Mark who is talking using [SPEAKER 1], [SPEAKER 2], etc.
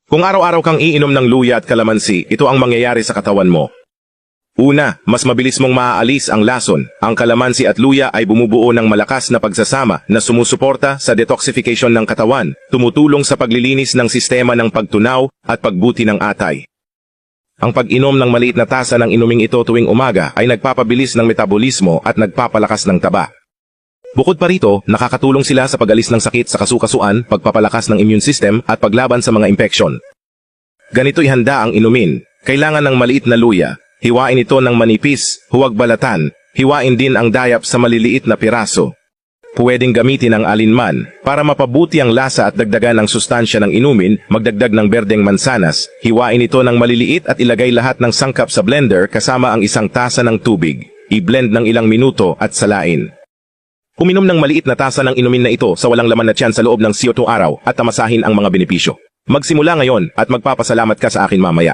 [SPEAKER 1] Kung araw-araw kang iinom ng luya at kalamansi, ito ang mangyayari sa katawan mo. Una, mas mabilis mong maaalis ang lason. Ang kalamansi at luya ay bumubuo ng malakas na pagsasama na sumusuporta sa detoxification ng katawan, tumutulong sa paglilinis ng sistema ng pagtunaw at pagbuti ng atay. Ang pag-inom ng maliit na tasa ng inuming ito tuwing umaga ay nagpapabilis ng metabolismo at nagpapalakas ng taba. Bukod pa rito, nakakatulong sila sa pag-alis ng sakit sa kasukasuan, pagpapalakas ng immune system at paglaban sa mga impeksyon. Ganito'y handa ang inumin. Kailangan ng maliit na luya. Hiwain ito ng manipis, huwag balatan. Hiwain din ang dayap sa maliliit na piraso. Pwedeng gamitin ang alinman. Para mapabuti ang lasa at dagdagan ang sustansya ng inumin, magdagdag ng berdeng mansanas. Hiwain ito ng maliliit at ilagay lahat ng sangkap sa blender kasama ang isang tasa ng tubig. I-blend ng ilang minuto at salain. Uminom ng maliit na tasa ng inumin na ito sa walang laman na tiyan sa loob ng 7 araw at tamasahin ang mga benepisyo. Magsimula ngayon at magpapasalamat ka sa akin mamaya.